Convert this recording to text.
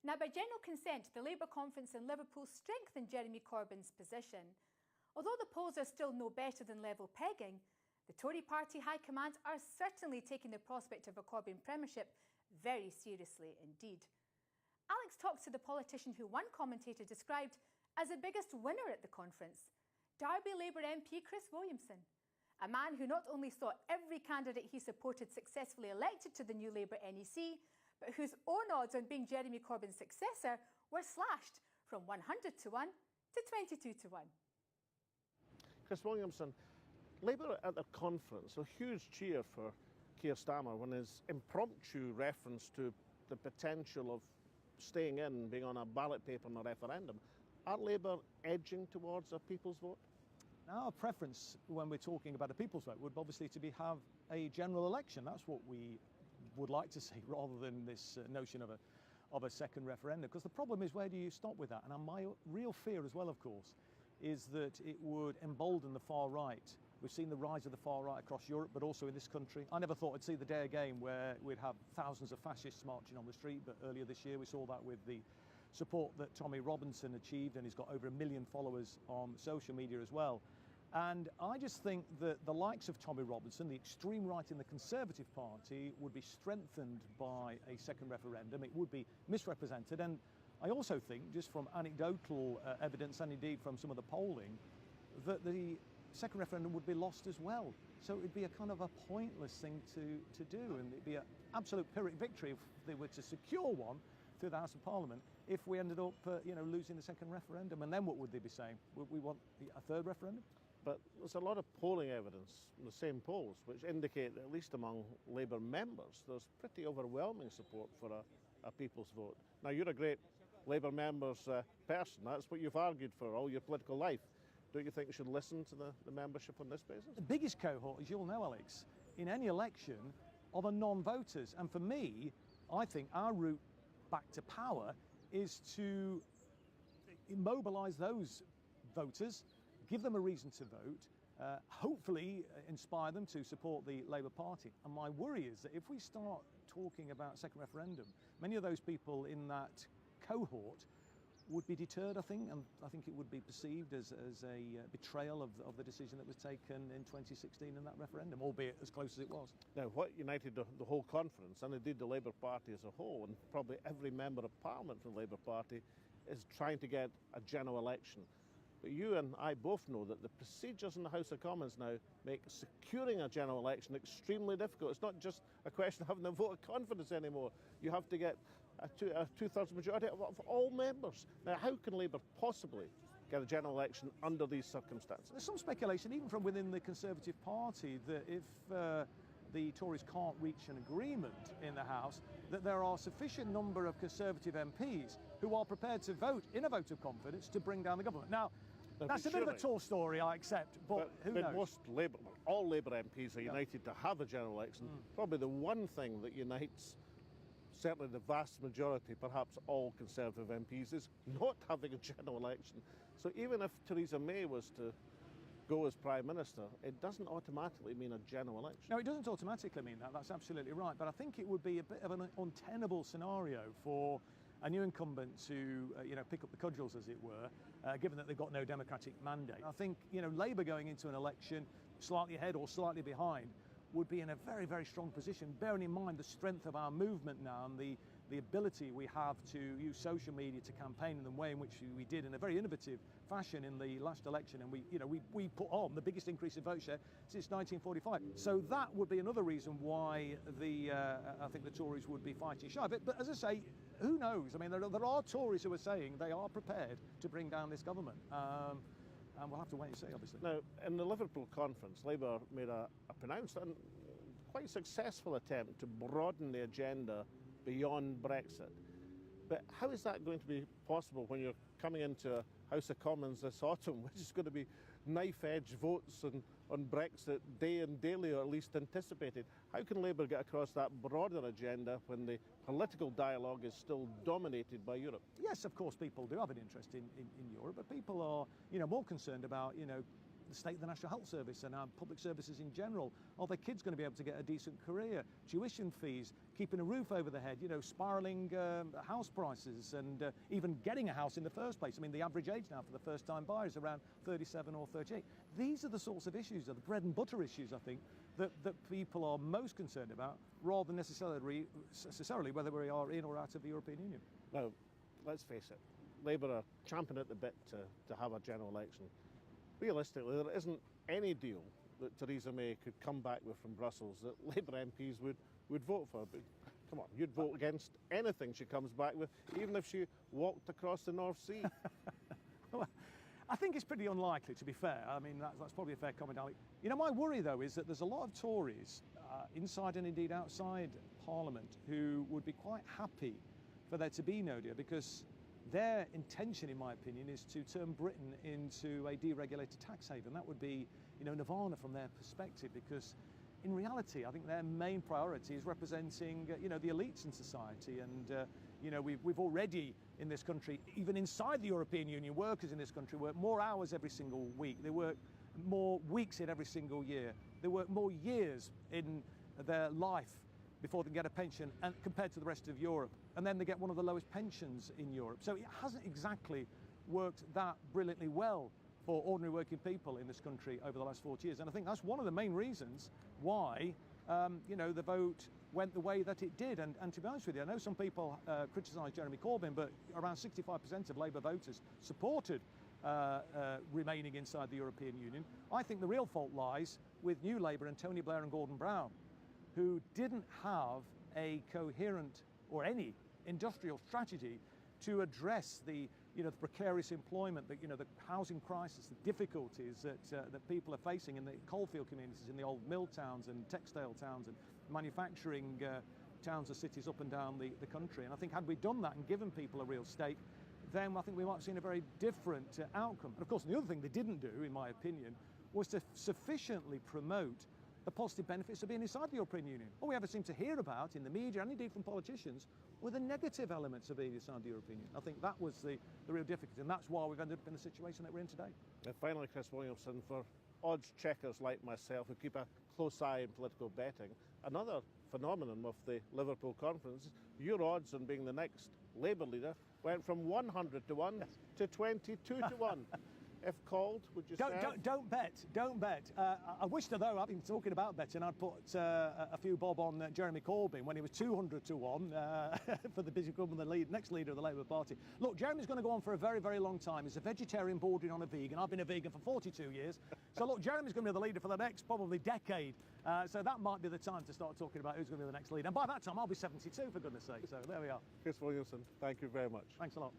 Now, by general consent, the Labour conference in Liverpool strengthened Jeremy Corbyn's position. Although the polls are still no better than level pegging, the Tory party high command are certainly taking the prospect of a Corbyn premiership very seriously indeed. Alex talked to the politician who one commentator described as the biggest winner at the conference, Derby Labour MP Chris Williamson, a man who not only saw every candidate he supported successfully elected to the new Labour NEC, but whose own odds on being Jeremy Corbyn's successor were slashed from 100 to 1 to 22 to 1. Chris Williamson, Labour at their conference, a huge cheer for Keir Starmer when his impromptu reference to the potential of staying in, being on a ballot paper in a referendum. Are Labour edging towards a people's vote? Our preference when we're talking about a people's vote would obviously to have a general election. That's what we would like to see, rather than this notion of a second referendum. Because the problem is, where do you stop with that? And my real fear as well, of course, is that it would embolden the far right. We've seen the rise of the far right across Europe, but also in this country. I never thought I'd see the day again where we'd have thousands of fascists marching on the street, but earlier this year we saw that with the support that Tommy Robinson achieved, and he's got over 1 million followers on social media as well. And I just think that the likes of Tommy Robinson, the extreme right in the Conservative Party, would be strengthened by a second referendum. It would be misrepresented. And I also think, just from anecdotal evidence and indeed from some of the polling, that the second referendum would be lost as well. So it would be a kind of a pointless thing to do, and it'd be an absolute Pyrrhic victory if they were to secure one through the House of Parliament if we ended up losing the second referendum. And then what would they be saying? Would we want a third referendum? But there's a lot of polling evidence in the same polls which indicate that, at least among Labour members, there's pretty overwhelming support for a people's vote. Now, you're a great Labour member's person. That's what you've argued for all your political life. Don't you think you should listen to the membership on this basis? The biggest cohort, as you all know, Alex, in any election are the non-voters. And for me, I think our route back to power is to immobilise those voters, give them a reason to vote, hopefully inspire them to support the Labour Party. And my worry is that if we start talking about second referendum, many of those people in that cohort would be deterred, I think, and I think it would be perceived as a betrayal of the decision that was taken in 2016 in that referendum, albeit as close as it was. Now, what united the whole conference, and indeed the Labour Party as a whole, and probably every member of Parliament from the Labour Party, is trying to get a general election. But you and I both know that the procedures in the House of Commons now make securing a general election extremely difficult. It's not just a question of having a vote of confidence anymore. You have to get a two-thirds majority of all members. Now, how can Labour possibly get a general election under these circumstances? There's some speculation, even from within the Conservative Party, that if the Tories can't reach an agreement in the House, that there are sufficient number of Conservative MPs who are prepared to vote in a vote of confidence to bring down the government. Now, that's a bit of a tall story, I accept, but who knows? All Labour MPs are united to have a general election. Probably the one thing that unites certainly the vast majority, perhaps all Conservative MPs, is not having a general election. So even if Theresa May was to go as Prime Minister, it doesn't automatically mean a general election. No, it doesn't automatically mean that. That's absolutely right. But I think it would be a bit of an untenable scenario for a new incumbent to pick up the cudgels, as it were, given that they've got no democratic mandate. I think Labour going into an election slightly ahead or slightly behind would be in a very, very strong position, bearing in mind the strength of our movement now and the ability we have to use social media to campaign in the way in which we did in a very innovative fashion in the last election, and we put on the biggest increase in vote share since 1945. So that would be another reason why I think the Tories would be fighting shy of it. But as I say, who knows? I mean, there are Tories who are saying they are prepared to bring down this government. And we'll have to wait and see, obviously. Now, in the Liverpool conference, Labour made a pronounced and quite successful attempt to broaden the agenda beyond Brexit. But how is that going to be possible when you're coming into a House of Commons this autumn, which is going to be knife-edge votes on Brexit day and daily, or at least anticipated? How can Labour get across that broader agenda when the political dialogue is still dominated by Europe? Yes, of course, people do have an interest in Europe, but people are more concerned about the state of the National Health Service and our public services in general. Are their kids going to be able to get a decent career? Tuition fees, keeping a roof over their head, you know, spiralling house prices, and even getting a house in the first place. I mean, the average age now for the first-time buyer is around 37 or 38. These are the sorts of issues, are the bread and butter issues, I think, that people are most concerned about, rather than necessarily whether we are in or out of the European Union. Now, let's face it, Labour are champing at the bit to have a general election. Realistically, there isn't any deal that Theresa May could come back with from Brussels that Labour MPs would vote for. But come on, you'd vote against anything she comes back with, even if she walked across the North Sea. Well, I think it's pretty unlikely, to be fair. I mean, that's probably a fair comment, Alex. You know, my worry, though, is that there's a lot of Tories, inside and indeed outside Parliament, who would be quite happy for there to be no deal, because their intention, in my opinion, is to turn Britain into a deregulated tax haven. That would be, you know, nirvana from their perspective, because in reality, I think their main priority is representing, you know, the elites in society. And, you know, we've already in this country, even inside the European Union, workers in this country work more hours every single week. They work more weeks in every single year. They work more years in their life before they get a pension, and compared to the rest of Europe. And then they get one of the lowest pensions in Europe. So it hasn't exactly worked that brilliantly well for ordinary working people in this country over the last 40 years. And I think that's one of the main reasons why, you know, the vote went the way that it did. And to be honest with you, I know some people criticise Jeremy Corbyn, but around 65% of Labour voters supported remaining inside the European Union. I think the real fault lies with New Labour and Tony Blair and Gordon Brown, who didn't have a coherent or any industrial strategy to address the, you know, the precarious employment, the, you know, the housing crisis, the difficulties that people are facing in the coalfield communities, in the old mill towns and textile towns and manufacturing towns and cities up and down the country. And I think had we done that and given people a real stake, then I think we might have seen a very different outcome. And of course, the other thing they didn't do, in my opinion, was to sufficiently promote the positive benefits of being inside the European Union. All we ever seem to hear about in the media and indeed from politicians were the negative elements of being inside the European Union. I think that was the real difficulty, and that's why we've ended up in the situation that we're in today. And finally, Chris Williamson, for odds checkers like myself who keep a close eye on political betting, another phenomenon of the Liverpool conference, your odds on being the next Labour leader went from 100 to 1 to 22 to 1. If called, would you say? Don't bet. I wish, though, I've been talking about betting, I'd put a few bob on Jeremy Corbyn when he was 200 to 1 for the becoming the next leader of the Labour Party. Look, Jeremy's going to go on for a very, very long time. He's a vegetarian bordering on a vegan. I've been a vegan for 42 years. So, look, Jeremy's going to be the leader for the next probably decade. So that might be the time to start talking about who's going to be the next leader. And by that time, I'll be 72, for goodness sake. So there we are. Chris Williamson, thank you very much. Thanks a lot.